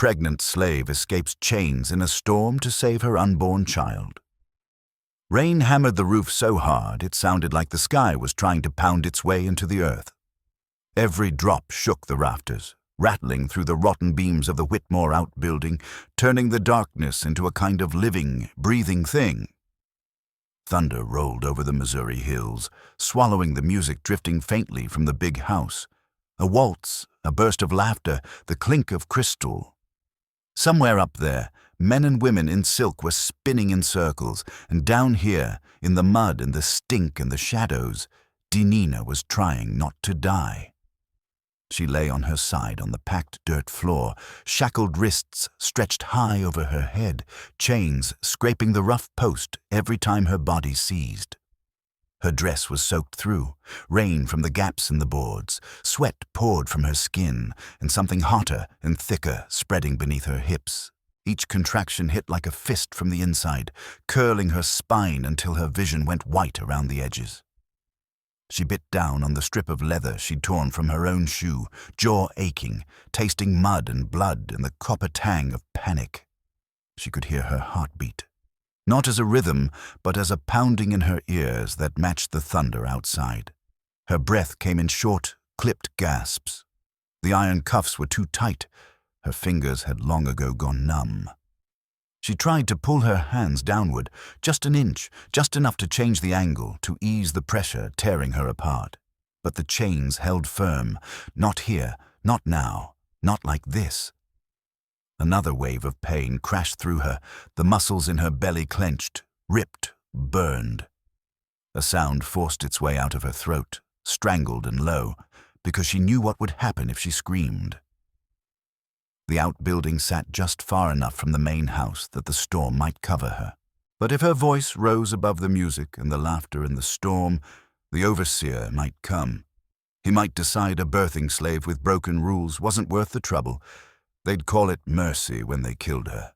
Pregnant slave escapes chains in a storm to save her unborn child. Rain hammered the roof so hard it sounded like the sky was trying to pound its way into the earth. Every drop shook the rafters, rattling through the rotten beams of the Whitmore outbuilding, turning the darkness into a kind of living, breathing thing. Thunder rolled over the Missouri hills, swallowing the music drifting faintly from the big house. A waltz, a burst of laughter, the clink of crystal. Somewhere up there, men and women in silk were spinning in circles, and down here, in the mud and the stink and the shadows, Dinina was trying not to die. She lay on her side on the packed dirt floor, shackled wrists stretched high over her head, chains scraping the rough post every time her body seized. Her dress was soaked through, rain from the gaps in the boards, sweat poured from her skin, and something hotter and thicker spreading beneath her hips. Each contraction hit like a fist from the inside, curling her spine until her vision went white around the edges. She bit down on the strip of leather she'd torn from her own shoe, jaw aching, tasting mud and blood and the copper tang of panic. She could hear her heartbeat, not as a rhythm, but as a pounding in her ears that matched the thunder outside. Her breath came in short, clipped gasps. The iron cuffs were too tight. Her fingers had long ago gone numb. She tried to pull her hands downward, just an inch, just enough to change the angle, to ease the pressure tearing her apart. But the chains held firm. Not here, not now, not like this. Another wave of pain crashed through her, the muscles in her belly clenched, ripped, burned. A sound forced its way out of her throat, strangled and low, because she knew what would happen if she screamed. The outbuilding sat just far enough from the main house that the storm might cover her. But if her voice rose above the music and the laughter and the storm, the overseer might come. He might decide a birthing slave with broken rules wasn't worth the trouble. They'd call it mercy when they killed her.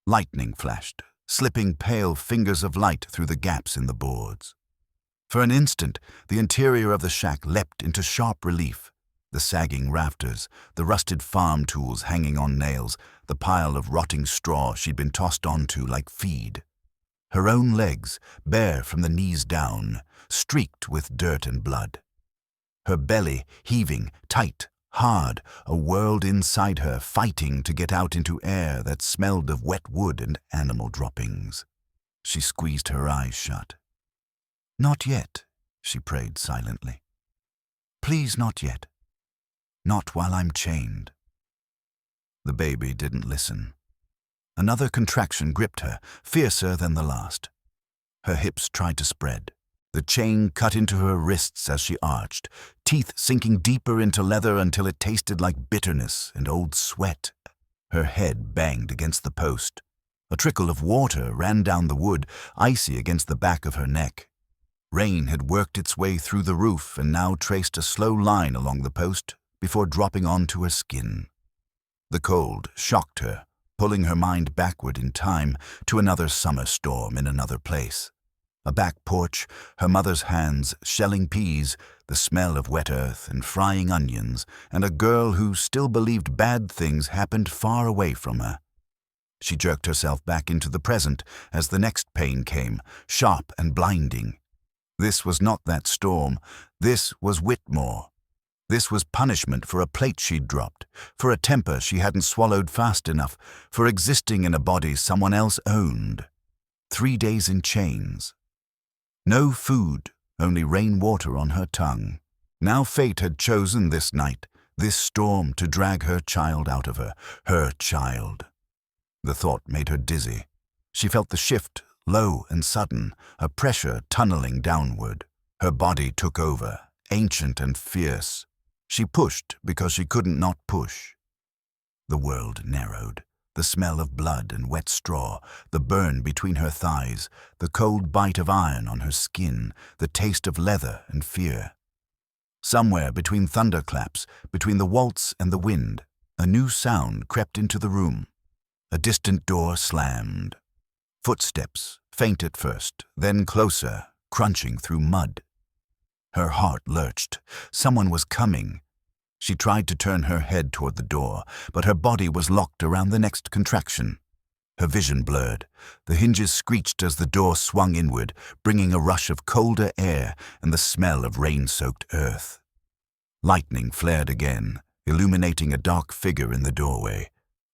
Lightning flashed, slipping pale fingers of light through the gaps in the boards. For an instant, the interior of the shack leapt into sharp relief. The sagging rafters, the rusted farm tools hanging on nails, the pile of rotting straw she'd been tossed onto like feed. Her own legs, bare from the knees down, streaked with dirt and blood. Her belly heaving, tight, hard, a world inside her fighting to get out into air that smelled of wet wood and animal droppings. She squeezed her eyes shut. "Not yet," she prayed silently. "Please, not yet. Not while I'm chained." The baby didn't listen. Another contraction gripped her, fiercer than the last. Her hips tried to spread. The chain cut into her wrists as she arched, teeth sinking deeper into leather until it tasted like bitterness and old sweat. Her head banged against the post. A trickle of water ran down the wood, icy against the back of her neck. Rain had worked its way through the roof and now traced a slow line along the post before dropping onto her skin. The cold shocked her, pulling her mind backward in time to another summer storm in another place. A back porch, her mother's hands shelling peas, the smell of wet earth and frying onions, and a girl who still believed bad things happened far away from her. She jerked herself back into the present as the next pain came, sharp and blinding. This was not that storm. This was Whitmore. This was punishment for a plate she'd dropped, for a temper she hadn't swallowed fast enough, for existing in a body someone else owned. 3 days in chains. No food, only rainwater on her tongue. Now fate had chosen this night, this storm to drag her child out of her child. The thought made her dizzy. She felt the shift, low and sudden, a pressure tunneling downward. Her body took over, ancient and fierce. She pushed because she couldn't not push. The world narrowed. The smell of blood and wet straw, the burn between her thighs, the cold bite of iron on her skin, the taste of leather and fear. Somewhere between thunderclaps, between the waltz and the wind, a new sound crept into the room. A distant door slammed. Footsteps, faint at first, then closer, crunching through mud. Her heart lurched. Someone was coming. She tried to turn her head toward the door, but her body was locked around the next contraction. Her vision blurred. The hinges screeched as the door swung inward, bringing a rush of colder air and the smell of rain-soaked earth. Lightning flared again, illuminating a dark figure in the doorway.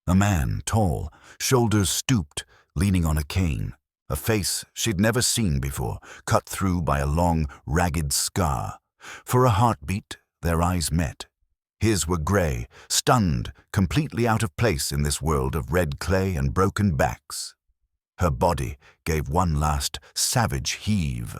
A man, tall, shoulders stooped, leaning on a cane. A face she'd never seen before, cut through by a long, ragged scar. For a heartbeat, their eyes met. His were gray, stunned, completely out of place in this world of red clay and broken backs. Her body gave one last, savage heave.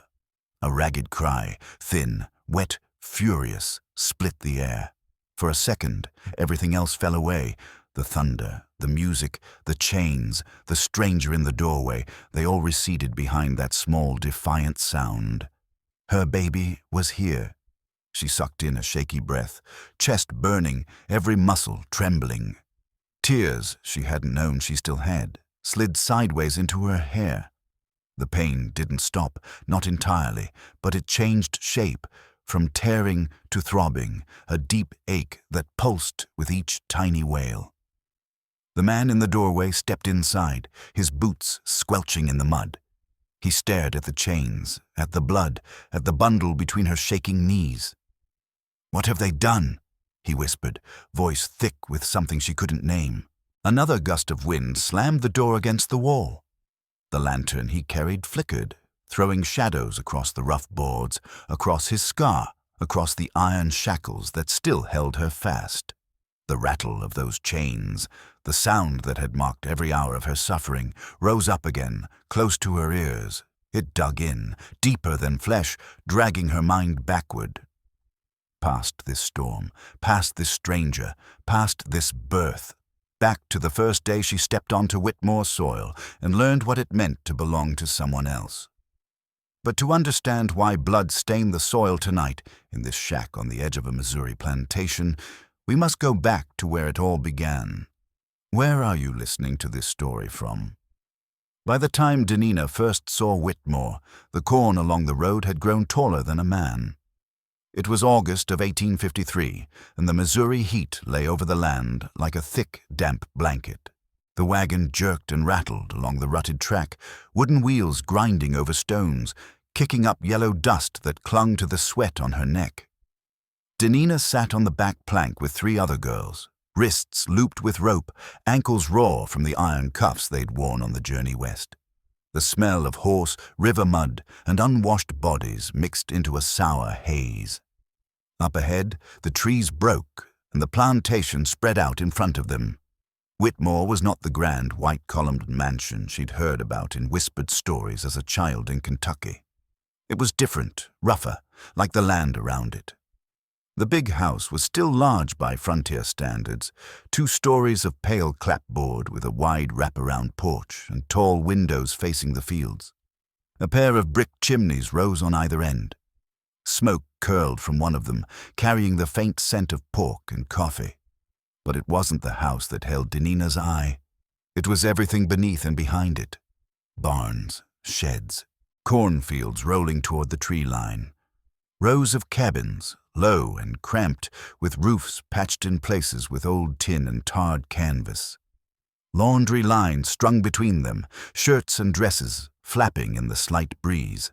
A ragged cry, thin, wet, furious, split the air. For a second, everything else fell away. The thunder, the music, the chains, the stranger in the doorway, they all receded behind that small, defiant sound. Her baby was here. She sucked in a shaky breath, chest burning, every muscle trembling. Tears she hadn't known she still had slid sideways into her hair. The pain didn't stop, not entirely, but it changed shape, from tearing to throbbing, a deep ache that pulsed with each tiny wail. The man in the doorway stepped inside, his boots squelching in the mud. He stared at the chains, at the blood, at the bundle between her shaking knees. "What have they done?" he whispered, voice thick with something she couldn't name. Another gust of wind slammed the door against the wall. The lantern he carried flickered, throwing shadows across the rough boards, across his scar, across the iron shackles that still held her fast. The rattle of those chains, the sound that had marked every hour of her suffering, rose up again, close to her ears. It dug in, deeper than flesh, dragging her mind backward. Past this storm, past this stranger, past this birth, back to the first day she stepped onto Whitmore soil and learned what it meant to belong to someone else. But to understand why blood stained the soil tonight, in this shack on the edge of a Missouri plantation, we must go back to where it all began. Where are you listening to this story from? By the time Denina first saw Whitmore, the corn along the road had grown taller than a man. It was August of 1853, and the Missouri heat lay over the land like a thick, damp blanket. The wagon jerked and rattled along the rutted track, wooden wheels grinding over stones, kicking up yellow dust that clung to the sweat on her neck. Denina sat on the back plank with 3 other girls, wrists looped with rope, ankles raw from the iron cuffs they'd worn on the journey west. The smell of horse, river mud, and unwashed bodies mixed into a sour haze. Up ahead, the trees broke, and the plantation spread out in front of them. Whitmore was not the grand white-columned mansion she'd heard about in whispered stories as a child in Kentucky. It was different, rougher, like the land around it. The big house was still large by frontier standards, 2 stories of pale clapboard with a wide wraparound porch and tall windows facing the fields. A pair of brick chimneys rose on either end. Smoke curled from one of them, carrying the faint scent of pork and coffee. But it wasn't the house that held Denina's eye. It was everything beneath and behind it. Barns, sheds, cornfields rolling toward the tree line. Rows of cabins, low and cramped, with roofs patched in places with old tin and tarred canvas. Laundry lines strung between them, shirts and dresses flapping in the slight breeze.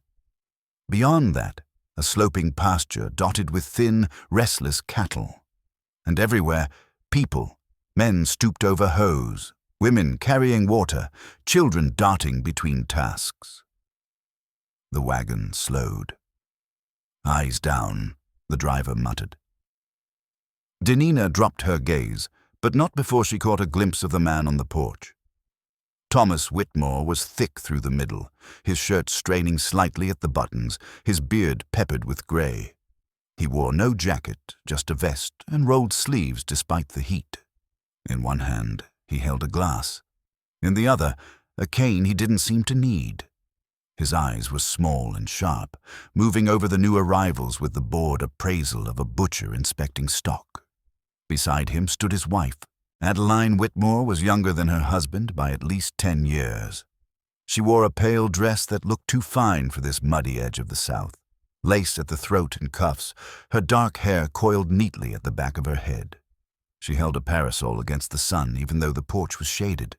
Beyond that, a sloping pasture dotted with thin, restless cattle. And everywhere, people, men stooped over hoes, women carrying water, children darting between tasks. The wagon slowed. "Eyes down," the driver muttered. Denina dropped her gaze, but not before she caught a glimpse of the man on the porch. Thomas Whitmore was thick through the middle, his shirt straining slightly at the buttons, his beard peppered with gray. He wore no jacket, just a vest and rolled sleeves despite the heat. In one hand, he held a glass. In the other, a cane he didn't seem to need. His eyes were small and sharp, moving over the new arrivals with the bored appraisal of a butcher inspecting stock. Beside him stood his wife. Adeline Whitmore was younger than her husband by at least 10 years. She wore a pale dress that looked too fine for this muddy edge of the South. lace at the throat and cuffs, her dark hair coiled neatly at the back of her head. She held a parasol against the sun even though the porch was shaded.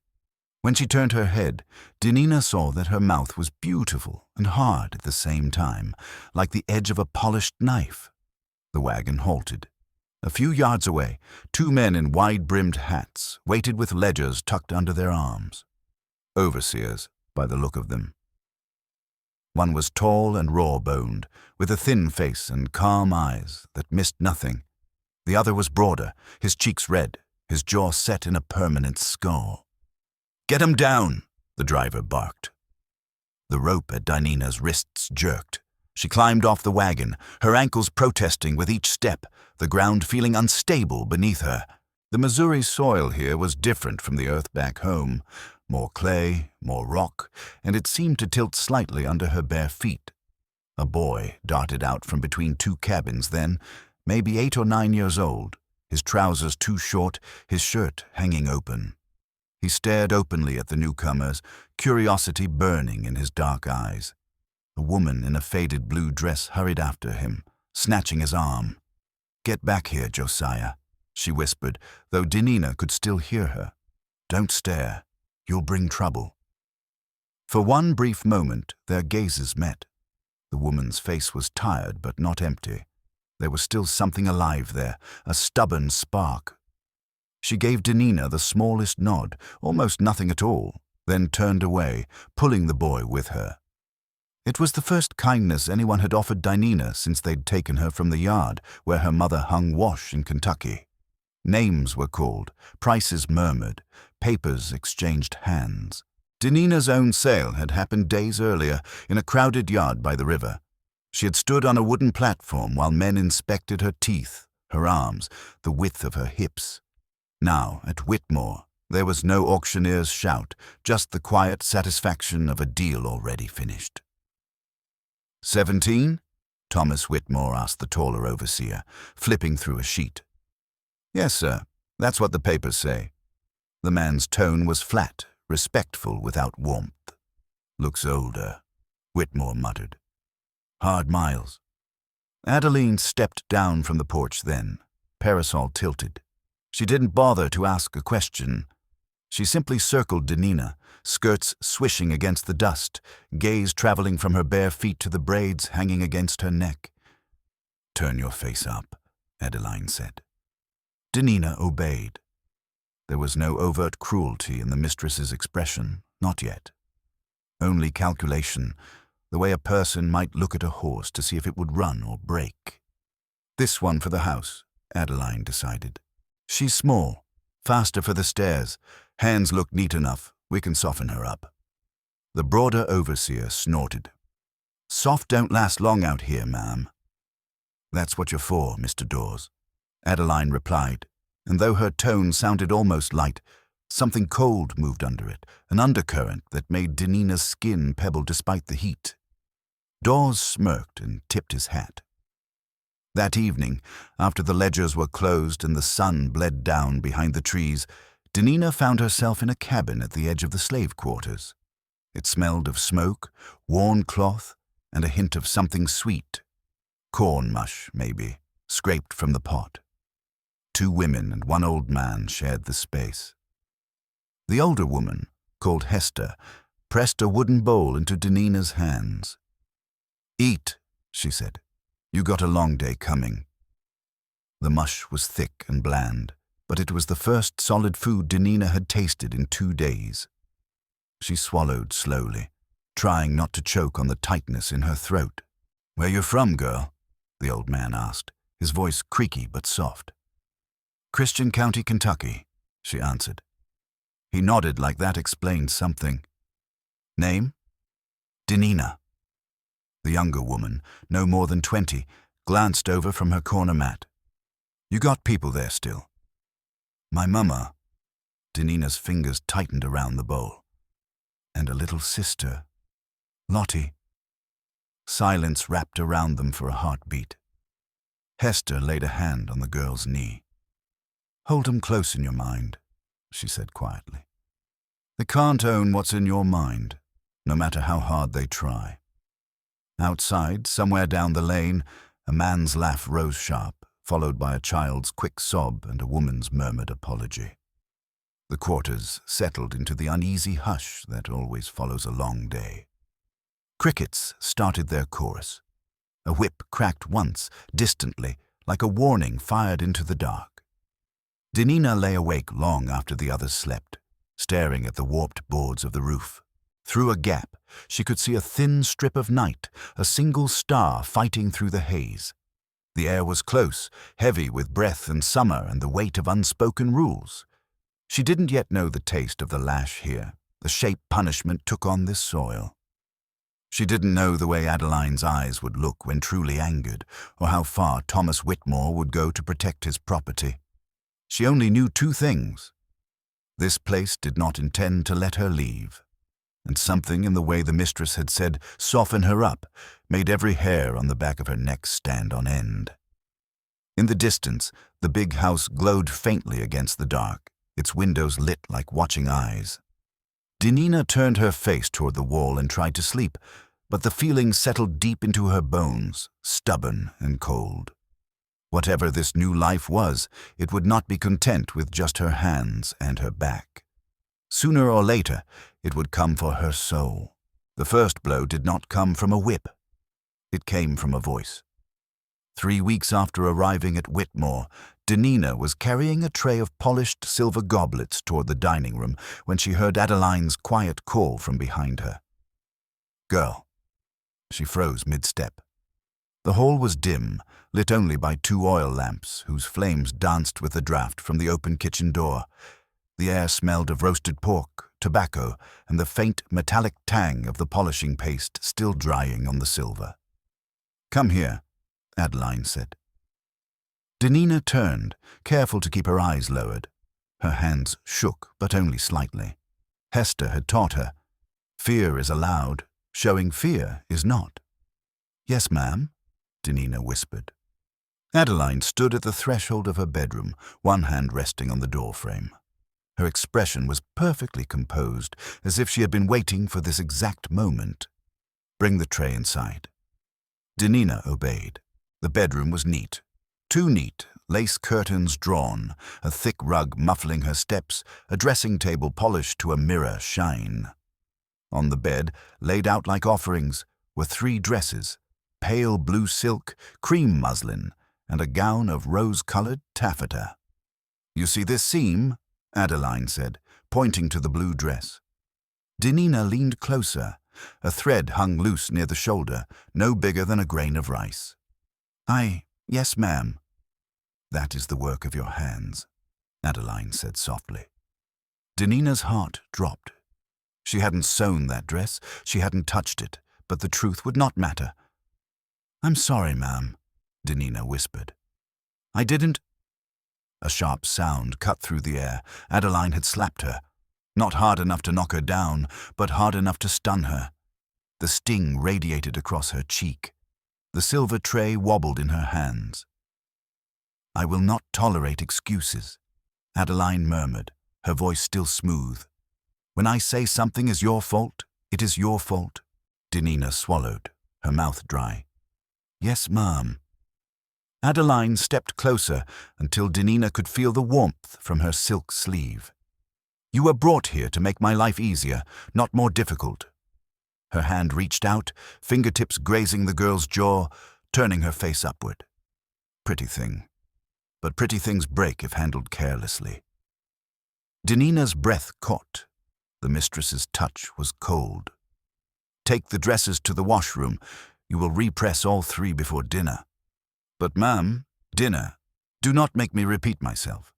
When she turned her head, Denina saw that her mouth was beautiful and hard at the same time, like the edge of a polished knife. The wagon halted. A few yards away, two men in wide-brimmed hats waited with ledgers tucked under their arms. Overseers, by the look of them. One was tall and raw-boned, with a thin face and calm eyes that missed nothing. The other was broader, his cheeks red, his jaw set in a permanent scowl. "Get him down," the driver barked. The rope at Denina's wrists jerked. She climbed off the wagon, her ankles protesting with each step, the ground feeling unstable beneath her. The Missouri soil here was different from the earth back home. More clay, more rock, and it seemed to tilt slightly under her bare feet. A boy darted out from between two cabins then, maybe 8 or 9 years old, his trousers too short, his shirt hanging open. He stared openly at the newcomers, curiosity burning in his dark eyes. A woman in a faded blue dress hurried after him, snatching his arm. "Get back here, Josiah," she whispered, though Denina could still hear her. "Don't stare. You'll bring trouble." For one brief moment, their gazes met. The woman's face was tired but not empty. There was still something alive there, a stubborn spark. She gave Denina the smallest nod, almost nothing at all, then turned away, pulling the boy with her. It was the first kindness anyone had offered Denina since they'd taken her from the yard where her mother hung wash in Kentucky. Names were called, prices murmured, papers exchanged hands. Denina's own sale had happened days earlier in a crowded yard by the river. She had stood on a wooden platform while men inspected her teeth, her arms, the width of her hips. Now, at Whitmore, there was no auctioneer's shout, just the quiet satisfaction of a deal already finished. 17? Thomas Whitmore asked the taller overseer, flipping through a sheet. "Yes, sir. That's what the papers say." The man's tone was flat, respectful without warmth. "Looks older," Whitmore muttered. "Hard miles." Adeline stepped down from the porch then, parasol tilted. She didn't bother to ask a question. She simply circled Denina, skirts swishing against the dust, gaze traveling from her bare feet to the braids hanging against her neck. "Turn your face up," Adeline said. Denina obeyed. There was no overt cruelty in the mistress's expression, not yet. Only calculation, the way a person might look at a horse to see if it would run or break. "This one for the house," Adeline decided. "She's small, faster for the stairs. Hands look neat enough. We can soften her up." The broader overseer snorted. "Soft don't last long out here, ma'am." "That's what you're for, Mr. Dawes," Adeline replied, and though her tone sounded almost light, something cold moved under it, an undercurrent that made Denina's skin pebble despite the heat. Dawes smirked and tipped his hat. That evening, after the ledgers were closed and the sun bled down behind the trees, Denina found herself in a cabin at the edge of the slave quarters. It smelled of smoke, worn cloth, and a hint of something sweet. Corn mush, maybe, scraped from the pot. 2 women and 1 old man shared the space. The older woman, called Hester, pressed a wooden bowl into Denina's hands. "Eat," she said. "You got a long day coming." The mush was thick and bland, but it was the first solid food Denina had tasted in 2 days. She swallowed slowly, trying not to choke on the tightness in her throat. "Where you from, girl?" the old man asked, his voice creaky but soft. "Christian County, Kentucky," she answered. He nodded like that explained something. "Name?" "Denina." The younger woman, no more than 20, glanced over from her corner mat. "You got people there still?" "My mama." Denina's fingers tightened around the bowl. "And a little sister. Lottie." Silence wrapped around them for a heartbeat. Hester laid a hand on the girl's knee. "Hold 'em close in your mind," she said quietly. "They can't own what's in your mind, no matter how hard they try." Outside, somewhere down the lane, a man's laugh rose sharp, followed by a child's quick sob and a woman's murmured apology. The quarters settled into the uneasy hush that always follows a long day. Crickets started their chorus. A whip cracked once, distantly, like a warning fired into the dark. Denina lay awake long after the others slept, staring at the warped boards of the roof. Through a gap, she could see a thin strip of night, a single star fighting through the haze. The air was close, heavy with breath and summer and the weight of unspoken rules. She didn't yet know the taste of the lash here, the shape punishment took on this soil. She didn't know the way Adeline's eyes would look when truly angered, or how far Thomas Whitmore would go to protect his property. She only knew two things. This place did not intend to let her leave, and something in the way the mistress had said, "Soften her up," made every hair on the back of her neck stand on end. In the distance, the big house glowed faintly against the dark, its windows lit like watching eyes. Denina turned her face toward the wall and tried to sleep, but the feeling settled deep into her bones, stubborn and cold. Whatever this new life was, it would not be content with just her hands and her back. Sooner or later, it would come for her soul. The first blow did not come from a whip. It came from a voice. 3 weeks after arriving at Whitmore, Denina was carrying a tray of polished silver goblets toward the dining room when she heard Adeline's quiet call from behind her. "Girl." She froze mid-step. The hall was dim, lit only by 2 oil lamps whose flames danced with the draught from the open kitchen door. The air smelled of roasted pork, tobacco, and the faint metallic tang of the polishing paste still drying on the silver. "Come here," Adeline said. Denina turned, careful to keep her eyes lowered. Her hands shook, but only slightly. Hester had taught her, fear is allowed, showing fear is not. "Yes, ma'am," Denina whispered. Adeline stood at the threshold of her bedroom, one hand resting on the doorframe. Her expression was perfectly composed, as if she had been waiting for this exact moment. "Bring the tray inside." Denina obeyed. The bedroom was neat. Too neat, lace curtains drawn, a thick rug muffling her steps, a dressing table polished to a mirror shine. On the bed, laid out like offerings, were 3 dresses, pale blue silk, cream muslin, and a gown of rose-colored taffeta. "You see this seam?" Adeline said, pointing to the blue dress. Denina leaned closer. A thread hung loose near the shoulder, no bigger than a grain of rice. Yes, ma'am." "That is the work of your hands," Adeline said softly. Denina's heart dropped. She hadn't sewn that dress, she hadn't touched it, but the truth would not matter. "I'm sorry, ma'am," Denina whispered. "I didn't—" A sharp sound cut through the air. Adeline had slapped her. Not hard enough to knock her down, but hard enough to stun her. The sting radiated across her cheek. The silver tray wobbled in her hands. "I will not tolerate excuses," Adeline murmured, her voice still smooth. "When I say something is your fault, it is your fault." Denina swallowed, her mouth dry. "Yes, ma'am." Adeline stepped closer until Denina could feel the warmth from her silk sleeve. "You were brought here to make my life easier, not more difficult." Her hand reached out, fingertips grazing the girl's jaw, turning her face upward. Pretty thing. But pretty things break if handled carelessly. Denina's breath caught. The mistress's touch was cold. "Take the dresses to the washroom. You will repress all 3 before dinner." "But ma'am, dinner. Do not make me repeat myself."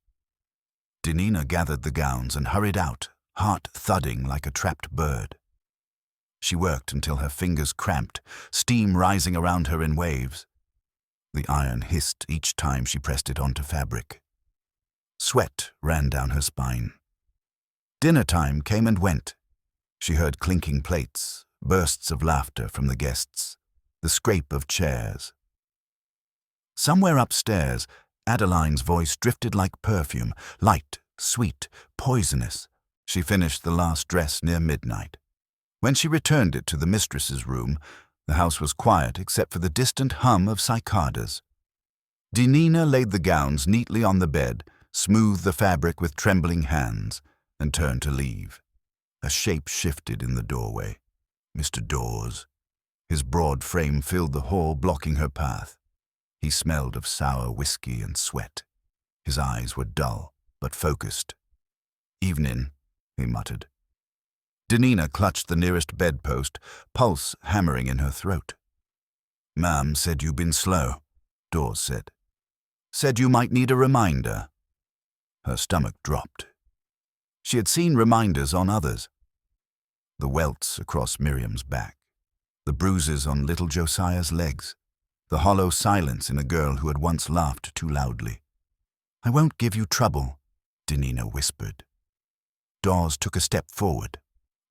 Denina gathered the gowns and hurried out, heart thudding like a trapped bird. She worked until her fingers cramped, steam rising around her in waves. The iron hissed each time she pressed it onto fabric. Sweat ran down her spine. Dinner time came and went. She heard clinking plates, bursts of laughter from the guests, the scrape of chairs. Somewhere upstairs, Adeline's voice drifted like perfume, light, sweet, poisonous. She finished the last dress near midnight. When she returned it to the mistress's room, The house was quiet except for the distant hum of cicadas. Dinina laid the gowns neatly on the bed, smoothed the fabric with trembling hands, and turned to leave. A shape shifted in the doorway. Mr. Dawes. His broad frame filled the hall, blocking her path. He smelled of sour whiskey and sweat. His eyes were dull, but focused. "Evening," he muttered. Dinina clutched the nearest bedpost, pulse hammering in her throat. "Ma'am said you'd been slow," Dawes said. "Said you might need a reminder." Her stomach dropped. She had seen reminders on others. The welts across Miriam's back, the bruises on little Josiah's legs, the hollow silence in a girl who had once laughed too loudly. "I won't give you trouble," Dinina whispered. Dawes took a step forward.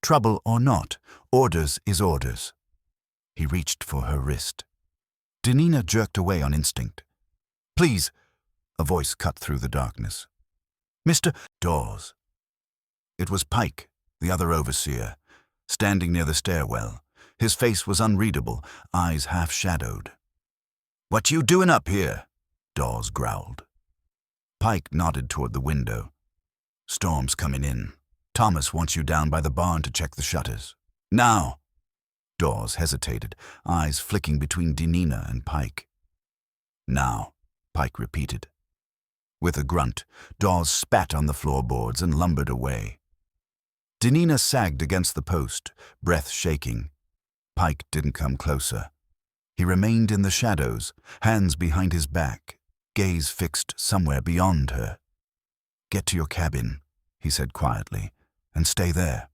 Trouble or not, orders is orders. He reached for her wrist. Dinina jerked away on instinct. "Please," a voice cut through the darkness. "Mr. Dawes." It was Pike, the other overseer, standing near the stairwell. His face was unreadable, eyes half-shadowed. "What you doing up here?" Dawes growled. Pike nodded toward the window. "Storm's coming in. Thomas wants you down by the barn to check the shutters. Now." Dawes hesitated, eyes flicking between Dinina and Pike. "Now," Pike repeated. With a grunt, Dawes spat on the floorboards and lumbered away. Dinina sagged against the post, breath shaking. Pike didn't come closer. He remained in the shadows, hands behind his back, gaze fixed somewhere beyond her. "Get to your cabin," he said quietly, "and stay there."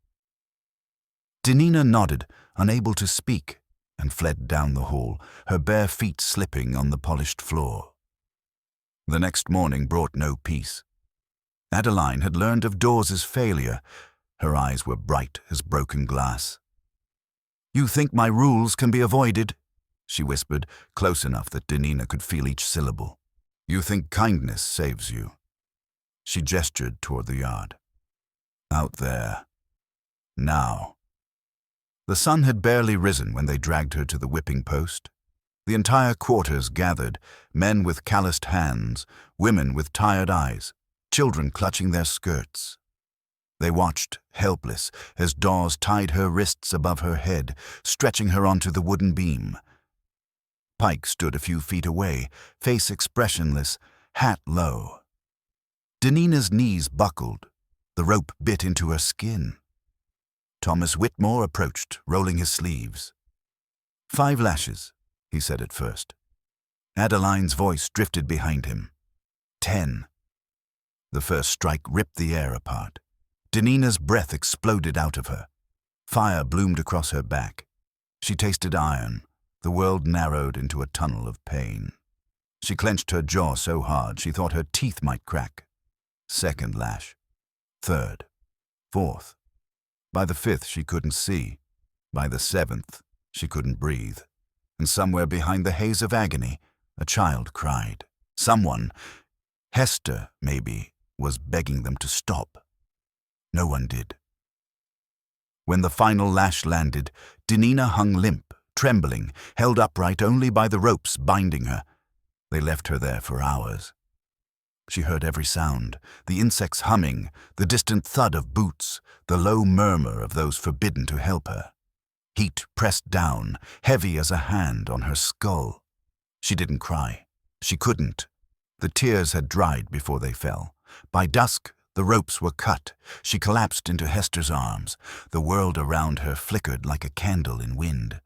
Dinina nodded, unable to speak, and fled down the hall, her bare feet slipping on the polished floor. The next morning brought no peace. Adeline had learned of Dawes's failure. Her eyes were bright as broken glass. "You think my rules can be avoided?" she whispered, close enough that Dinina could feel each syllable. "You think kindness saves you?" She gestured toward the yard. "Out there. Now." The sun had barely risen when they dragged her to the whipping post. The entire quarters gathered, men with calloused hands, women with tired eyes, children clutching their skirts. They watched, helpless, as Dawes tied her wrists above her head, stretching her onto the wooden beam. Pike stood a few feet away, face expressionless, hat low. Dinina's knees buckled. The rope bit into her skin. Thomas Whitmore approached, rolling his sleeves. "5 lashes," he said at first. Adeline's voice drifted behind him. 10. The first strike ripped the air apart. Dinina's breath exploded out of her. Fire bloomed across her back. She tasted iron. The world narrowed into a tunnel of pain. She clenched her jaw so hard she thought her teeth might crack. 2nd lash. 3rd. 4th. By the 5th she couldn't see. By the 7th she couldn't breathe. And somewhere behind the haze of agony, a child cried. Someone, Hester maybe, was begging them to stop. No one did. When the final lash landed, Dinina hung limp, trembling, held upright only by the ropes binding her. They left her there for hours. She heard every sound, the insects humming, the distant thud of boots, the low murmur of those forbidden to help her. Heat pressed down, heavy as a hand, on her skull. She didn't cry. She couldn't. The tears had dried before they fell. By dusk, the ropes were cut. She collapsed into Hester's arms. The world around her flickered like a candle in wind.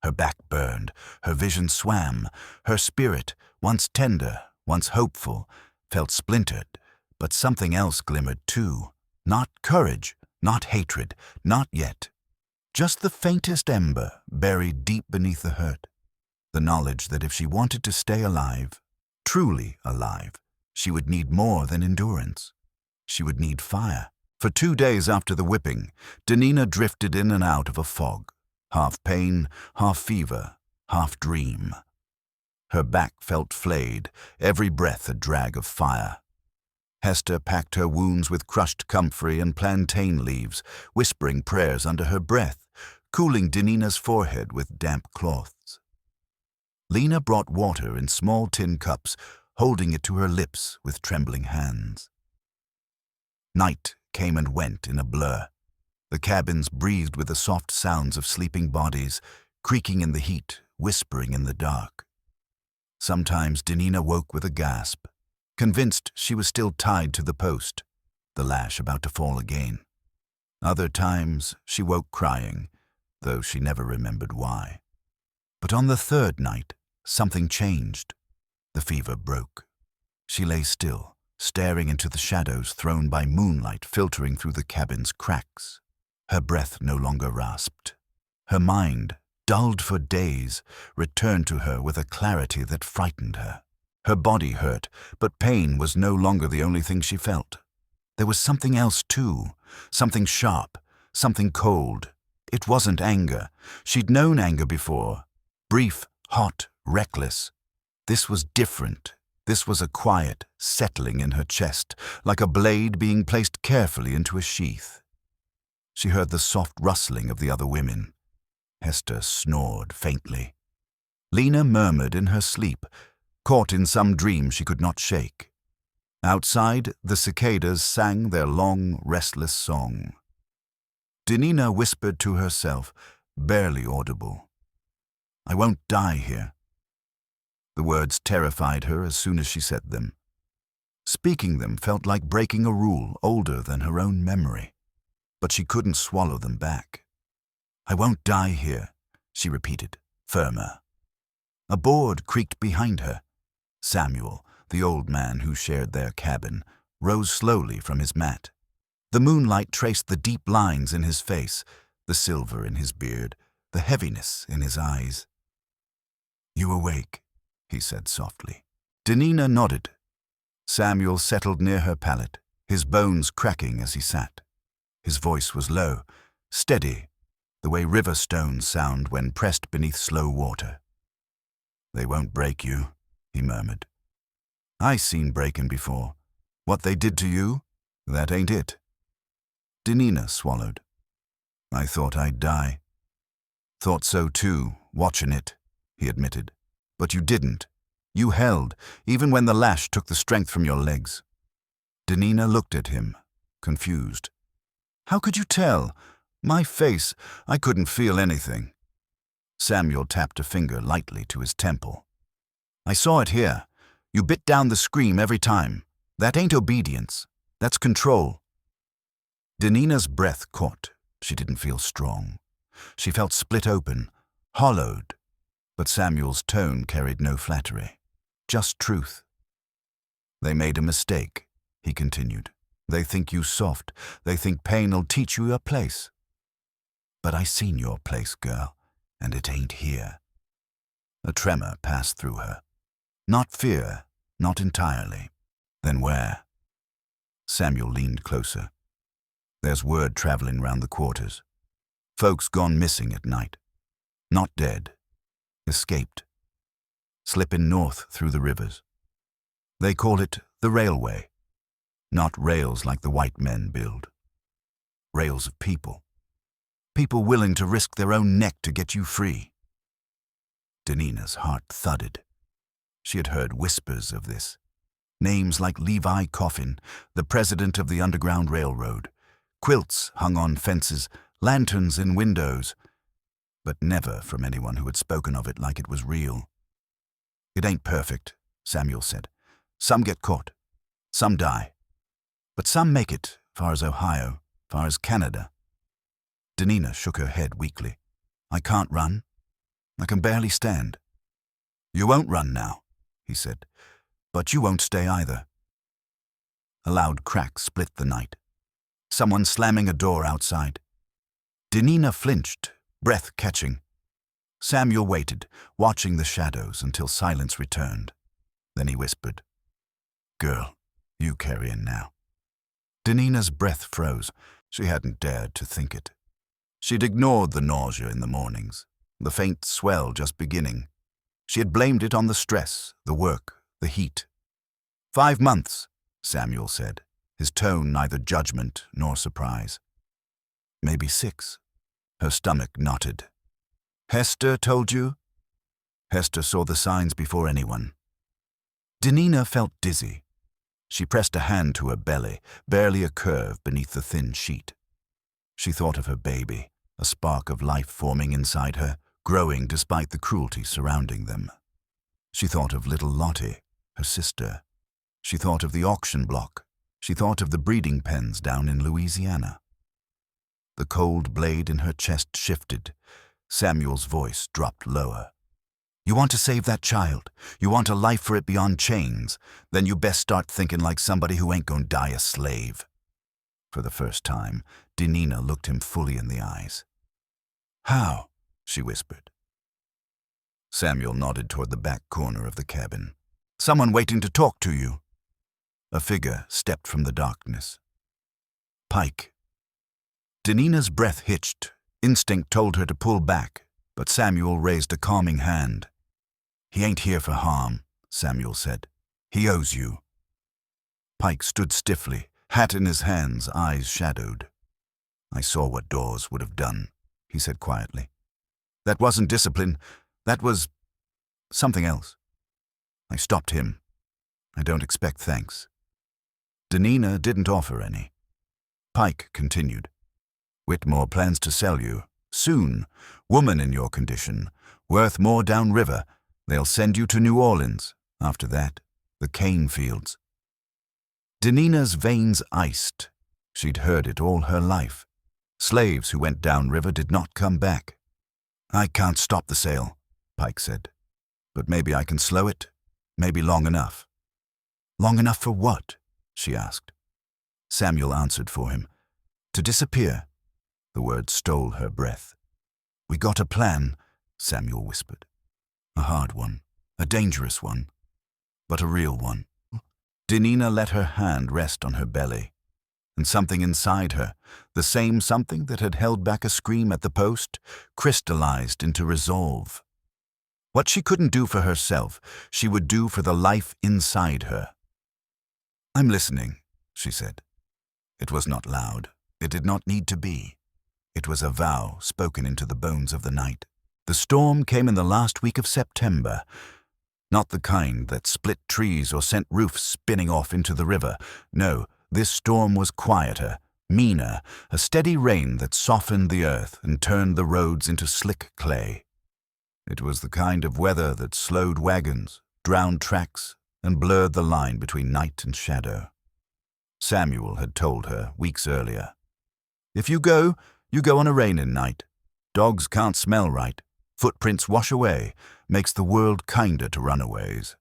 Her back burned. Her vision swam. Her spirit, once tender, once hopeful, felt splintered. But something else glimmered too. Not courage, not hatred, not yet. Just the faintest ember buried deep beneath the hurt. The knowledge that if she wanted to stay alive, truly alive, she would need more than endurance. She would need fire. For 2 days after the whipping, Dinina drifted in and out of a fog, half pain, half fever, half dream. Her back felt flayed, every breath a drag of fire. Hester packed her wounds with crushed comfrey and plantain leaves, whispering prayers under her breath. cooling Denina's forehead with damp cloths. Lena brought water in small tin cups, holding it to her lips with trembling hands. Night came and went in a blur. The cabins breathed with the soft sounds of sleeping bodies, creaking in the heat, whispering in the dark. Sometimes Denina woke with a gasp, convinced she was still tied to the post, the lash about to fall again. Other times she woke crying, though she never remembered why. But on the third night, something changed. The fever broke. She lay still, staring into the shadows thrown by moonlight filtering through the cabin's cracks. Her breath no longer rasped. Her mind, dulled for days, returned to her with a clarity that frightened her. Her body hurt, but pain was no longer the only thing she felt. There was something else too, something sharp, something cold. It wasn't anger. She'd known anger before. Brief, hot, reckless. This was different. This was a quiet, settling in her chest, like a blade being placed carefully into a sheath. She heard the soft rustling of the other women. Hester snored faintly. Lena murmured in her sleep, caught in some dream she could not shake. Outside, the cicadas sang their long, restless song. Denina whispered to herself, barely audible, "I won't die here." The words terrified her as soon as she said them. Speaking them felt like breaking a rule older than her own memory, but she couldn't swallow them back. "I won't die here," she repeated, firmer. A board creaked behind her. Samuel, the old man who shared their cabin, rose slowly from his mat. The moonlight traced the deep lines in his face, the silver in his beard, the heaviness in his eyes. "You awake?" he said softly. Denina nodded. Samuel settled near her pallet, his bones cracking as he sat. His voice was low, steady, the way river stones sound when pressed beneath slow water. "They won't break you," he murmured. "I seen breaking before. What they did to you, that ain't it." Denina swallowed. "I thought I'd die." "Thought so too, watching it," he admitted. "But you didn't. You held, even when the lash took the strength from your legs." Denina looked at him, confused. "How could you tell? My face, I couldn't feel anything." Samuel tapped a finger lightly to his temple. "I saw it here. You bit down the scream every time. That ain't obedience. That's control." Denina's breath caught. She didn't feel strong. She felt split open, hollowed. But Samuel's tone carried no flattery, just truth. "They made a mistake," he continued. "They think you soft. They think pain'll teach you your place. But I seen your place, girl, and it ain't here." A tremor passed through her. Not fear, not entirely. "Then where?" Samuel leaned closer. "There's word traveling round the quarters. Folks gone missing at night. Not dead. Escaped. Slipping north through the rivers. They call it the railway. Not rails like the white men build. Rails of people. People willing to risk their own neck to get you free." Denina's heart thudded. She had heard whispers of this. Names like Levi Coffin, the president of the Underground Railroad. Quilts hung on fences, lanterns in windows. But never from anyone who had spoken of it like it was real. "It ain't perfect," Samuel said. "Some get caught. Some die. But some make it, far as Ohio, far as Canada." Denina shook her head weakly. "I can't run. I can barely stand." "You won't run now," he said. "But you won't stay either." A loud crack split the night. Someone slamming a door outside. Denina flinched, breath catching. Samuel waited, watching the shadows until silence returned. Then he whispered, "Girl, you carrying now." Denina's breath froze. She hadn't dared to think it. She'd ignored the nausea in the mornings, the faint swell just beginning. She had blamed it on the stress, the work, the heat. 5 months, Samuel said, his tone neither judgment nor surprise. Maybe 6. Her stomach knotted. "Hester told you?" Hester saw the signs before anyone. Denina felt dizzy. She pressed a hand to her belly, barely a curve beneath the thin sheet. She thought of her baby, a spark of life forming inside her, growing despite the cruelty surrounding them. She thought of little Lottie, her sister. She thought of the auction block. She thought of the breeding pens down in Louisiana. The cold blade in her chest shifted. Samuel's voice dropped lower. "You want to save that child? You want a life for it beyond chains? Then you best start thinking like somebody who ain't gonna die a slave." For the first time, Denina looked him fully in the eyes. "How?" she whispered. Samuel nodded toward the back corner of the cabin. "Someone waiting to talk to you." A figure stepped from the darkness. Pike. Denina's breath hitched. Instinct told her to pull back, but Samuel raised a calming hand. "He ain't here for harm," Samuel said. "He owes you." Pike stood stiffly, hat in his hands, eyes shadowed. "I saw what Dawes would have done," he said quietly. "That wasn't discipline. That was something else. I stopped him. I don't expect thanks." Denina didn't offer any. Pike continued. "Whitmore plans to sell you. Soon. Woman in your condition. Worth more downriver. They'll send you to New Orleans. After that, the cane fields." Denina's veins iced. She'd heard it all her life. Slaves who went downriver did not come back. "I can't stop the sale," Pike said. "But maybe I can slow it. Maybe long enough." "Long enough for what?" she asked. Samuel answered for him. "To disappear." The word stole her breath. "We got a plan," Samuel whispered. "A hard one, a dangerous one, but a real one." Denina let her hand rest on her belly, and something inside her, the same something that had held back a scream at the post, crystallized into resolve. What she couldn't do for herself, she would do for the life inside her. "I'm listening," she said. It was not loud. It did not need to be. It was a vow spoken into the bones of the night. The storm came in the last week of September. Not the kind that split trees or sent roofs spinning off into the river. No, this storm was quieter, meaner, a steady rain that softened the earth and turned the roads into slick clay. It was the kind of weather that slowed wagons, drowned tracks, and blurred the line between night and shadow. Samuel had told her weeks earlier. "If you go on a raining night. Dogs can't smell right. Footprints wash away. Makes the world kinder to runaways."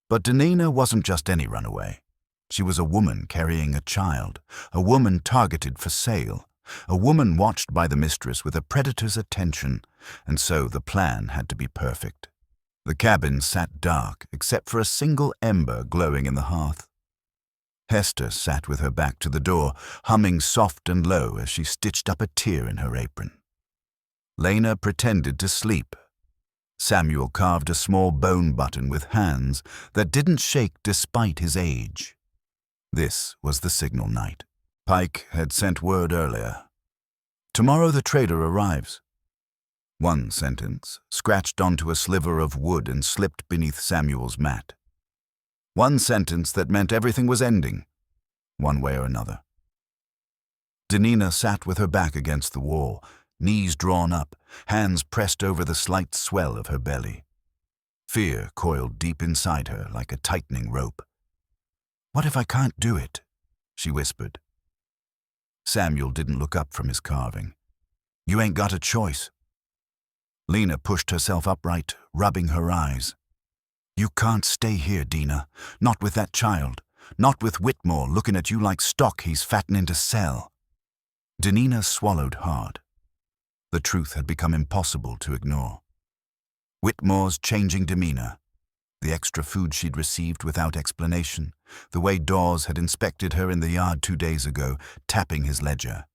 But Denina wasn't just any runaway. She was a woman carrying a child, a woman targeted for sale, a woman watched by the mistress with a predator's attention, and so the plan had to be perfect. The cabin sat dark, except for a single ember glowing in the hearth. Hester sat with her back to the door, humming soft and low as she stitched up a tear in her apron. Lena pretended to sleep. Samuel carved a small bone button with hands that didn't shake despite his age. This was the signal night. Pike had sent word earlier. "Tomorrow the trader arrives." One sentence, scratched onto a sliver of wood and slipped beneath Samuel's mat. One sentence that meant everything was ending, one way or another. Denina sat with her back against the wall, knees drawn up, hands pressed over the slight swell of her belly. Fear coiled deep inside her like a tightening rope. "What if I can't do it?" she whispered. Samuel didn't look up from his carving. "You ain't got a choice." Lena pushed herself upright, rubbing her eyes. "You can't stay here, Dina. Not with that child. Not with Whitmore looking at you like stock he's fattening to sell." Denina swallowed hard. The truth had become impossible to ignore. Whitmore's changing demeanor, the extra food she'd received without explanation, the way Dawes had inspected her in the yard 2 days ago, tapping his ledger.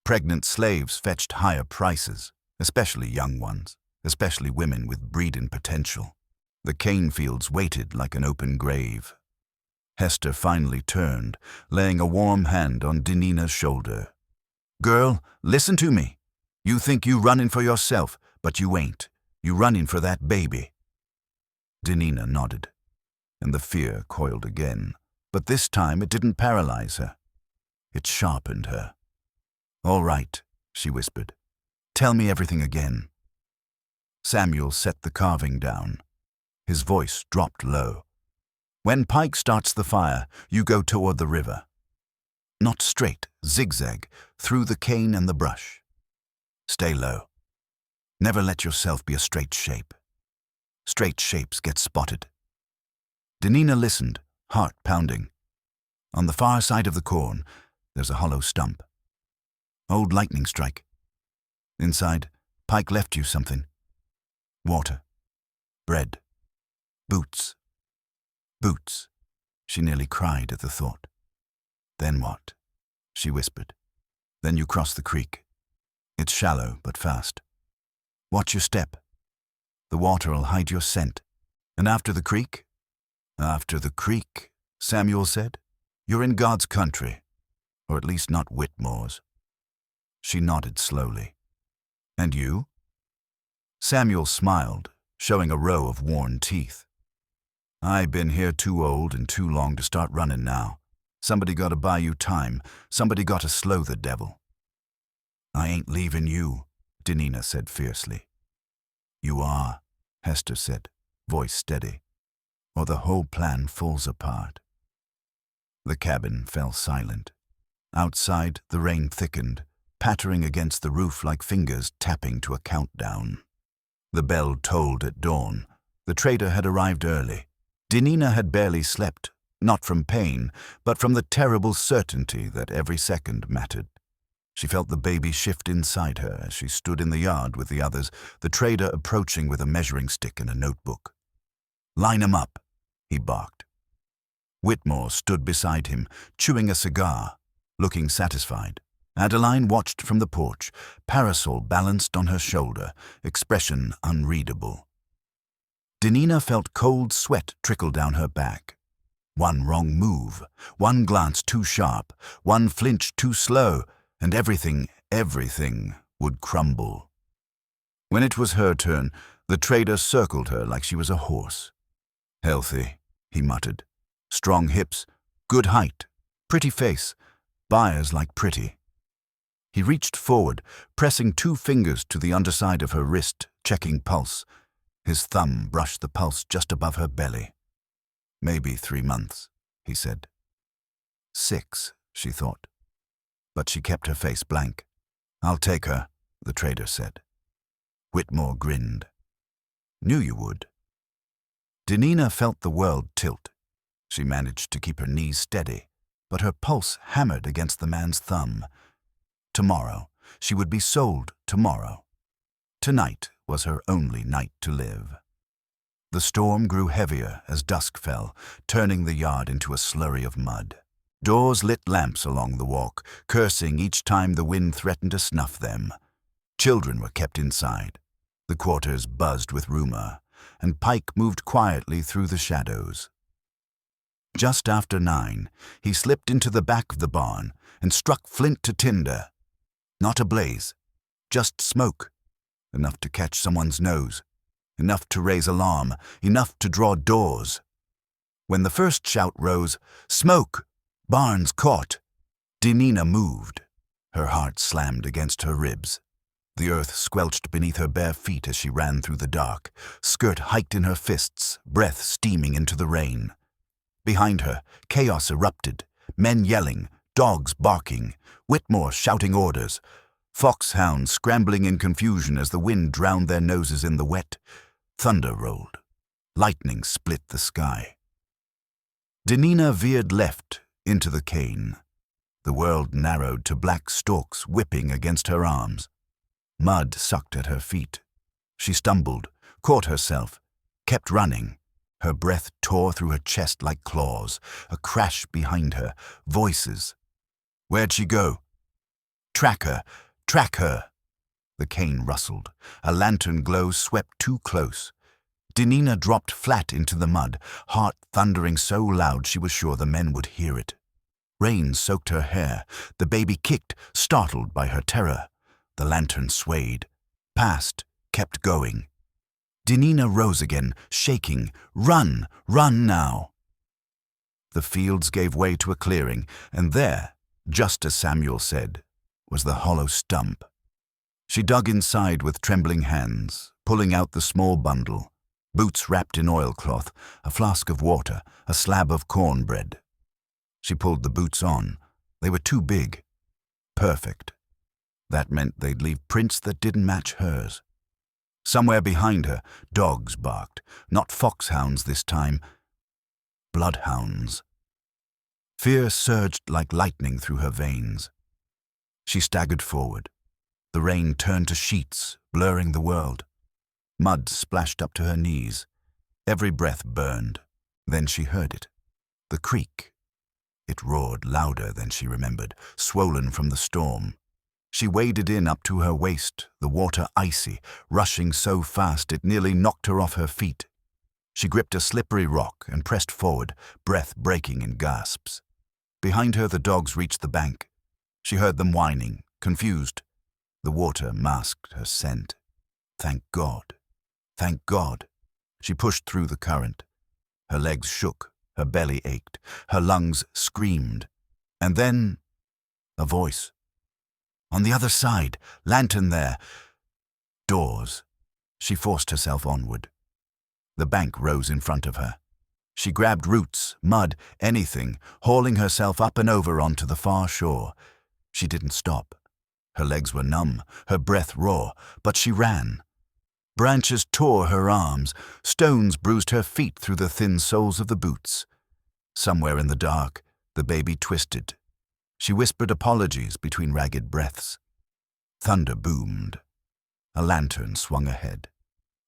Pregnant slaves fetched higher prices, especially young ones, especially women with breeding potential. The cane fields waited like an open grave. Hester finally turned, laying a warm hand on Denina's shoulder. "Girl, listen to me." You think you running for yourself, but you ain't. You running for that baby." Denina nodded, and the fear coiled again, but this time it didn't paralyze her. It sharpened her. "All right," she whispered. "Tell me everything again." Samuel set the carving down. His voice dropped low. "When Pike starts the fire, you go toward the river. Not straight, zigzag, through the cane and the brush. Stay low. Never let yourself be a straight shape. Straight shapes get spotted." Denina listened, heart pounding. On the far side of the corn, there's a hollow stump. Old lightning strike. Inside, Pike left you something. Water. Bread. Boots. Boots. She nearly cried at the thought. "Then what?" she whispered. "Then you cross the creek. It's shallow, but fast. Watch your step. The water'll hide your scent. And after the creek?" "After the creek," Samuel said, "you're in God's country. Or at least not Whitmore's." She nodded slowly. "And you?" Samuel smiled, showing a row of worn teeth. "I been here too old and too long to start running now. Somebody gotta buy you time. Somebody gotta slow the devil." "I ain't leaving you," Denina said fiercely. "You are," Hester said, voice steady, "or the whole plan falls apart." The cabin fell silent. Outside, the rain thickened, pattering against the roof like fingers tapping to a countdown. The bell tolled at dawn. The trader had arrived early. Denina had barely slept, not from pain, but from the terrible certainty that every second mattered. She felt the baby shift inside her as she stood in the yard with the others, the trader approaching with a measuring stick and a notebook. "Line 'em up," he barked. Whitmore stood beside him, chewing a cigar, looking satisfied. Adeline watched from the porch, parasol balanced on her shoulder, expression unreadable. Denina felt cold sweat trickle down her back. One wrong move, one glance too sharp, one flinch too slow, and everything would crumble. When it was her turn, the trader circled her like she was a horse. "Healthy," he muttered. "Strong hips, good height, pretty face, buyers like pretty." He reached forward, pressing 2 fingers to the underside of her wrist, checking pulse. His thumb brushed the pulse just above her belly. "Maybe 3 months," he said. 6, she thought. But she kept her face blank. "I'll take her," the trader said. Whitmore grinned. "Knew you would." Denina felt the world tilt. She managed to keep her knees steady, but her pulse hammered against the man's thumb. Tomorrow, she would be sold tomorrow. Tonight was her only night to live. The storm grew heavier as dusk fell, turning the yard into a slurry of mud. Doors lit lamps along the walk, cursing each time the wind threatened to snuff them. Children were kept inside. The quarters buzzed with rumor, and Pike moved quietly through the shadows. Just after 9, he slipped into the back of the barn and struck flint to tinder. Not a blaze, just smoke, enough to catch someone's nose, enough to raise alarm, enough to draw doors. When the first shout rose, "Smoke! Barn's caught!" Denina moved. Her heart slammed against her ribs. The earth squelched beneath her bare feet as she ran through the dark, skirt hiked in her fists, breath steaming into the rain. Behind her, chaos erupted, men yelling, dogs barking, Whitmore shouting orders, foxhounds scrambling in confusion as the wind drowned their noses in the wet. Thunder rolled. Lightning split the sky. Denina veered left into the cane. The world narrowed to black stalks whipping against her arms. Mud sucked at her feet. She stumbled, caught herself, kept running. Her breath tore through her chest like claws. A crash behind her. Voices. Where'd she go? Track her! Track her! The cane rustled. A lantern glow swept too close. Denina dropped flat into the mud, heart thundering so loud she was sure the men would hear it. Rain soaked her hair. The baby kicked, startled by her terror. The lantern swayed, passed, kept going. Dinina rose again, shaking. Run, run now. The fields gave way to a clearing, and there, just as Samuel said, was the hollow stump. She dug inside with trembling hands, pulling out the small bundle, boots wrapped in oilcloth, a flask of water, a slab of cornbread. She pulled the boots on. They were too big. Perfect. That meant they'd leave prints that didn't match hers. Somewhere behind her, dogs barked, not foxhounds this time, bloodhounds. Fear surged like lightning through her veins. She staggered forward. The rain turned to sheets, blurring the world. Mud splashed up to her knees. Every breath burned. Then she heard it. The creek. It roared louder than she remembered, swollen from the storm. She waded in up to her waist, the water icy, rushing so fast it nearly knocked her off her feet. She gripped a slippery rock and pressed forward, breath breaking in gasps. Behind her the dogs reached the bank. She heard them whining, confused. The water masked her scent. Thank God. Thank God. She pushed through the current. Her legs shook, her belly ached, her lungs screamed. And then, a voice. On the other side, lantern there. Doors. She forced herself onward. The bank rose in front of her. She grabbed roots, mud, anything, hauling herself up and over onto the far shore. She didn't stop. Her legs were numb, her breath raw, but she ran. Branches tore her arms, stones bruised her feet through the thin soles of the boots. Somewhere in the dark, the baby twisted. She whispered apologies between ragged breaths. Thunder boomed. A lantern swung ahead.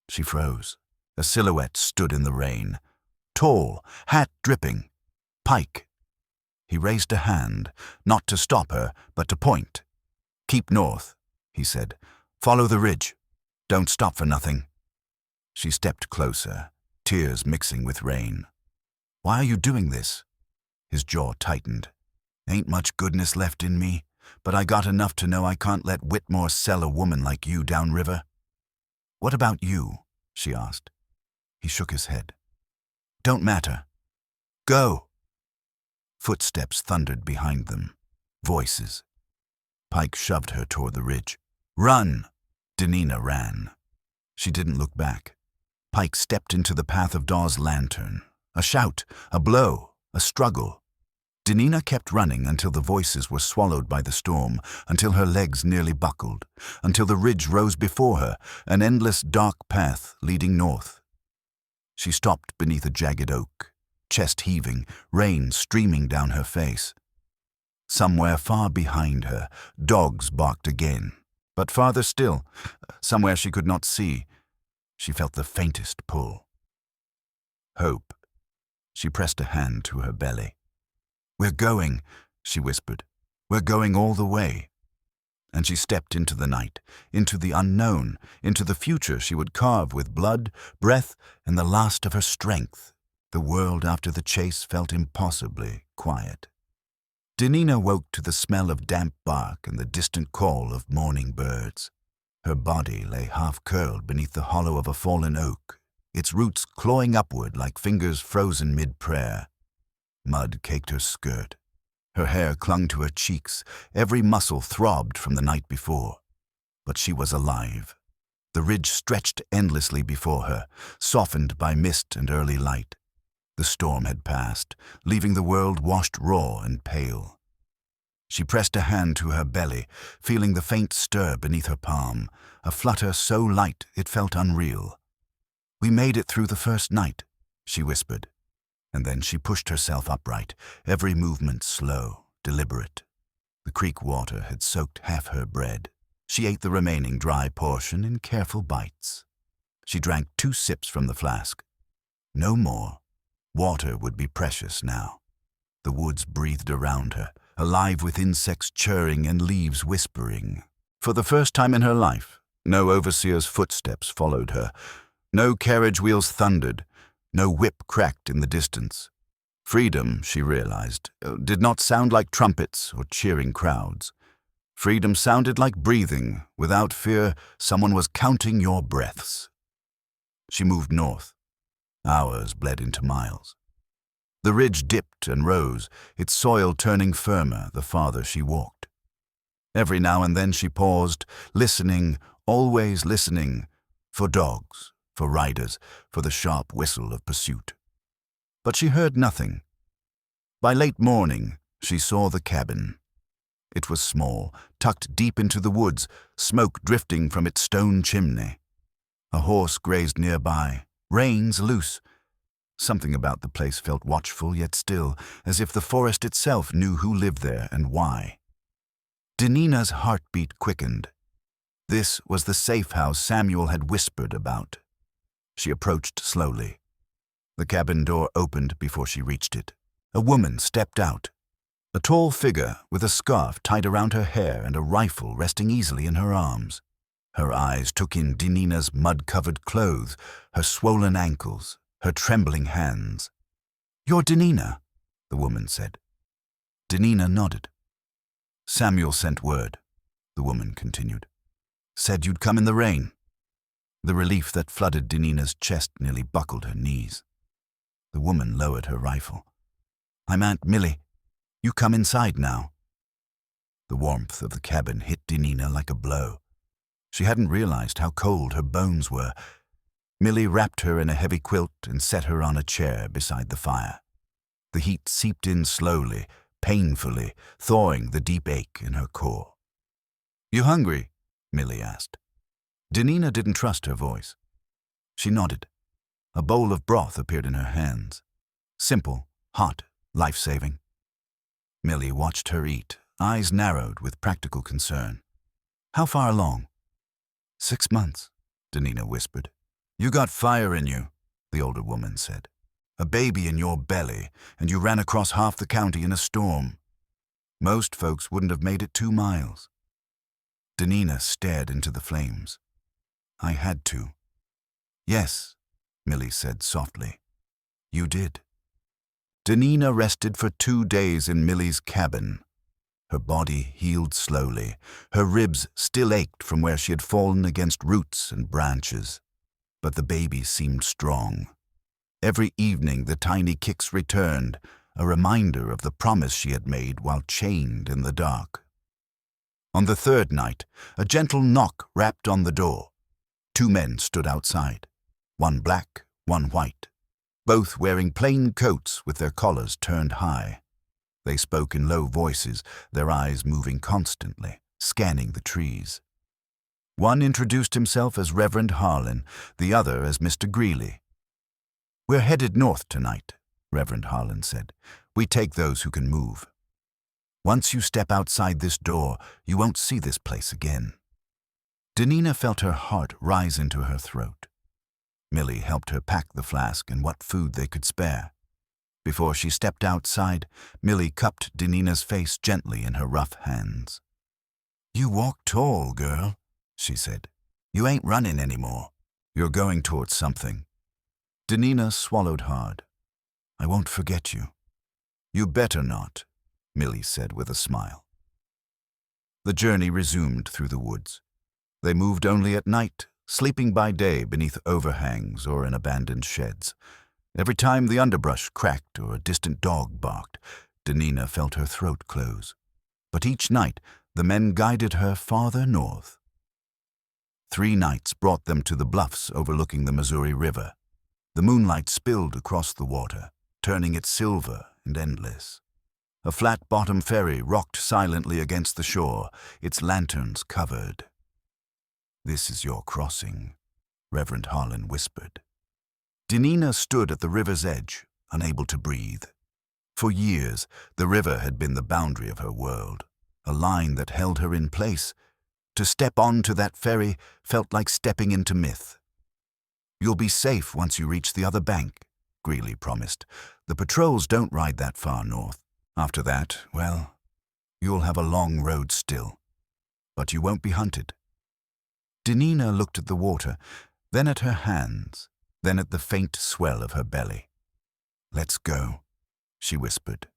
She froze. A silhouette stood in the rain. Tall, hat dripping. Pike. He raised a hand, not to stop her, but to point. Keep north, he said. Follow the ridge. Don't stop for nothing. She stepped closer, tears mixing with rain. Why are you doing this? His jaw tightened. Ain't much goodness left in me, but I got enough to know I can't let Whitmore sell a woman like you downriver. What about you? She asked. He shook his head. Don't matter. Go. Footsteps thundered behind them. Voices. Pike shoved her toward the ridge. Run! Dinina ran. She didn't look back. Pike stepped into the path of Daw's lantern. A shout, a blow, a struggle. Dinina kept running until the voices were swallowed by the storm, until her legs nearly buckled, until the ridge rose before her, an endless dark path leading north. She stopped beneath a jagged oak, chest heaving, rain streaming down her face. Somewhere far behind her, dogs barked again. But farther still, somewhere she could not see, she felt the faintest pull. Hope. She pressed a hand to her belly. We're going, she whispered. We're going all the way. And she stepped into the night, into the unknown, into the future she would carve with blood, breath, and the last of her strength. The world after the chase felt impossibly quiet. Dinina woke to the smell of damp bark and the distant call of morning birds. Her body lay half-curled beneath the hollow of a fallen oak, its roots clawing upward like fingers frozen mid-prayer. Mud caked her skirt. Her hair clung to her cheeks, every muscle throbbed from the night before. But she was alive. The ridge stretched endlessly before her, softened by mist and early light. The storm had passed, leaving the world washed raw and pale. She pressed a hand to her belly, feeling the faint stir beneath her palm, a flutter so light it felt unreal. We made it through the first night, she whispered. And then she pushed herself upright, every movement slow, deliberate. The creek water had soaked half her bread. She ate the remaining dry portion in careful bites. She drank 2 sips from the flask. No more. Water would be precious now. The woods breathed around her, alive with insects chirring and leaves whispering. For the first time in her life, no overseer's footsteps followed her. No carriage wheels thundered. No whip cracked in the distance. Freedom, she realized, did not sound like trumpets or cheering crowds. Freedom sounded like breathing. Without fear, someone was counting your breaths. She moved north. Hours bled into miles. The ridge dipped and rose, its soil turning firmer the farther she walked. Every now and then she paused, listening, always listening, for dogs, for riders, for the sharp whistle of pursuit. But she heard nothing. By late morning, she saw the cabin. It was small, tucked deep into the woods, smoke drifting from its stone chimney. A horse grazed nearby, reins loose. Something about the place felt watchful yet still, as if the forest itself knew who lived there and why. Denina's heartbeat quickened. This was the safe house Samuel had whispered about. She approached slowly. The cabin door opened before she reached it. A woman stepped out. A tall figure with a scarf tied around her hair and a rifle resting easily in her arms. Her eyes took in Denina's mud-covered clothes, her swollen ankles, her trembling hands. "You're Denina," the woman said. Denina nodded. "Samuel sent word," the woman continued. "Said you'd come in the rain." The relief that flooded Denina's chest nearly buckled her knees. The woman lowered her rifle. "I'm Aunt Millie. You come inside now." The warmth of the cabin hit Denina like a blow. She hadn't realized how cold her bones were. Millie wrapped her in a heavy quilt and set her on a chair beside the fire. The heat seeped in slowly, painfully, thawing the deep ache in her core. "You hungry?" Millie asked. Denina didn't trust her voice. She nodded. A bowl of broth appeared in her hands. Simple, hot, life-saving. Millie watched her eat, eyes narrowed with practical concern. "How far along?" 6 months, Denina whispered. "You got fire in you," the older woman said. "A baby in your belly, and you ran across half the county in a storm. Most folks wouldn't have made it 2 miles. Denina stared into the flames. "I had to." "Yes," Millie said softly. "You did." Denina rested for 2 days in Millie's cabin. Her body healed slowly. Her ribs still ached from where she had fallen against roots and branches. But the baby seemed strong. Every evening the tiny kicks returned, a reminder of the promise she had made while chained in the dark. On the 3rd night, a gentle knock rapped on the door. 2 men stood outside, one black, one white, both wearing plain coats with their collars turned high. They spoke in low voices, their eyes moving constantly, scanning the trees. One introduced himself as Reverend Harlan, the other as Mr. Greeley. "We're headed north tonight," Reverend Harlan said. "We take those who can move. Once you step outside this door, you won't see this place again." Denina felt her heart rise into her throat. Millie helped her pack the flask and what food they could spare. Before she stepped outside, Millie cupped Denina's face gently in her rough hands. "You walk tall, girl," she said. "You ain't running anymore. You're going towards something." Denina swallowed hard. "I won't forget you." "You better not," Millie said with a smile. The journey resumed through the woods. They moved only at night, sleeping by day beneath overhangs or in abandoned sheds. Every time the underbrush cracked or a distant dog barked, Denina felt her throat close. But each night, the men guided her farther north. 3 nights brought them to the bluffs overlooking the Missouri River. The moonlight spilled across the water, turning it silver and endless. A flat-bottom ferry rocked silently against the shore, its lanterns covered. "This is your crossing," Reverend Harlan whispered. Denina stood at the river's edge, unable to breathe. For years, the river had been the boundary of her world, a line that held her in place. To step onto that ferry felt like stepping into myth. "You'll be safe once you reach the other bank," Greeley promised. "The patrols don't ride that far north. After that, well, you'll have a long road still. But you won't be hunted." Denina looked at the water, then at her hands, then at the faint swell of her belly. "Let's go," she whispered.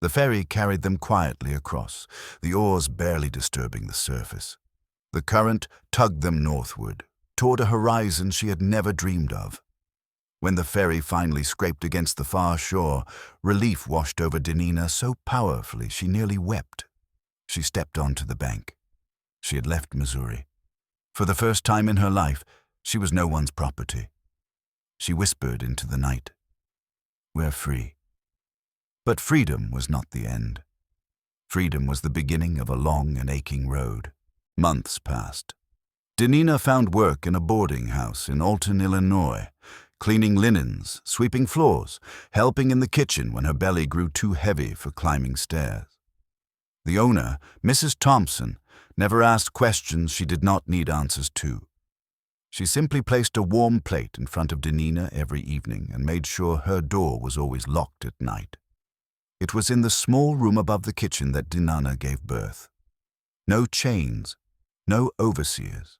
The ferry carried them quietly across, the oars barely disturbing the surface. The current tugged them northward, toward a horizon she had never dreamed of. When the ferry finally scraped against the far shore, relief washed over Denina so powerfully she nearly wept. She stepped onto the bank. She had left Missouri. For the first time in her life, she was no one's property. She whispered into the night, "We're free." But freedom was not the end. Freedom was the beginning of a long and aching road. Months passed. Denina found work in a boarding house in Alton, Illinois, cleaning linens, sweeping floors, helping in the kitchen when her belly grew too heavy for climbing stairs. The owner, Mrs. Thompson, never asked questions she did not need answers to. She simply placed a warm plate in front of Denina every evening and made sure her door was always locked at night. It was in the small room above the kitchen that Denina gave birth. No chains, no overseers,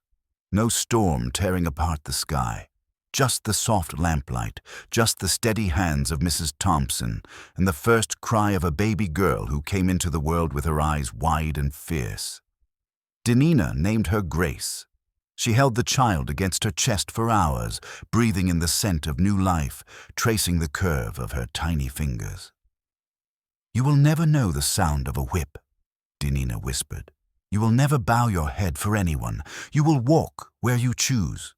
no storm tearing apart the sky. Just the soft lamplight, just the steady hands of Mrs. Thompson, and the first cry of a baby girl who came into the world with her eyes wide and fierce. Denina named her Grace. She held the child against her chest for hours, breathing in the scent of new life, tracing the curve of her tiny fingers. "You will never know the sound of a whip," Denina whispered. "You will never bow your head for anyone. You will walk where you choose."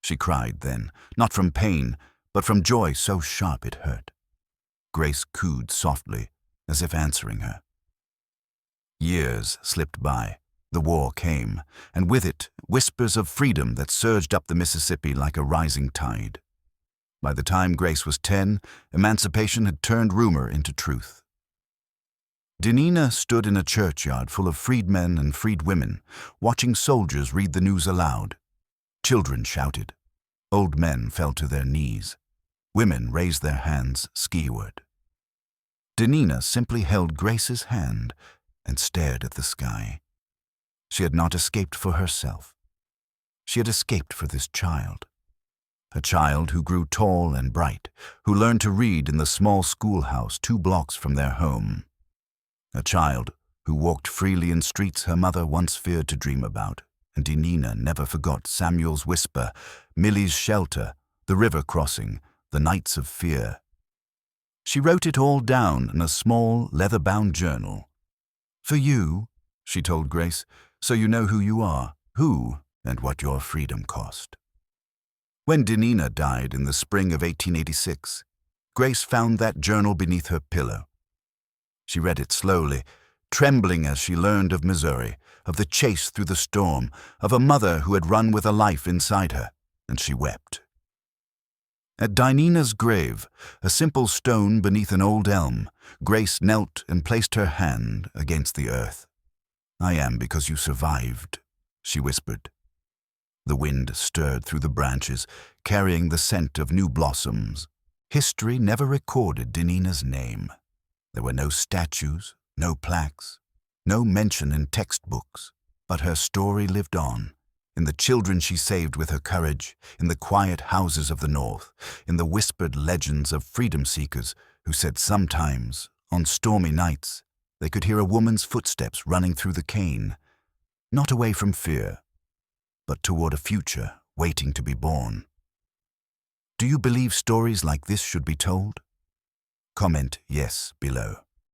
She cried then, not from pain, but from joy so sharp it hurt. Grace cooed softly, as if answering her. Years slipped by. The war came, and with it, whispers of freedom that surged up the Mississippi like a rising tide. By the time Grace was 10, emancipation had turned rumor into truth. Denina stood in a churchyard full of freedmen and freedwomen, watching soldiers read the news aloud. Children shouted. Old men fell to their knees. Women raised their hands skyward. Denina simply held Grace's hand and stared at the sky. She had not escaped for herself. She had escaped for this child. A child who grew tall and bright, who learned to read in the small schoolhouse 2 blocks from their home. A child who walked freely in streets her mother once feared to dream about, and Denina never forgot Samuel's whisper, Millie's shelter, the river crossing, the nights of fear. She wrote it all down in a small, leather-bound journal. "For you," she told Grace, "so you know who you are, who and what your freedom cost." When Denina died in the spring of 1886, Grace found that journal beneath her pillow. She read it slowly, trembling as she learned of Missouri, of the chase through the storm, of a mother who had run with a life inside her, and she wept. At Denina's grave, a simple stone beneath an old elm, Grace knelt and placed her hand against the earth. "I am because you survived," she whispered. The wind stirred through the branches, carrying the scent of new blossoms. History never recorded Denina's name. There were no statues, no plaques, no mention in textbooks, but her story lived on, in the children she saved with her courage, in the quiet houses of the North, in the whispered legends of freedom seekers who said sometimes, on stormy nights, they could hear a woman's footsteps running through the cane, not away from fear, but toward a future waiting to be born. Do you believe stories like this should be told? Comment yes below.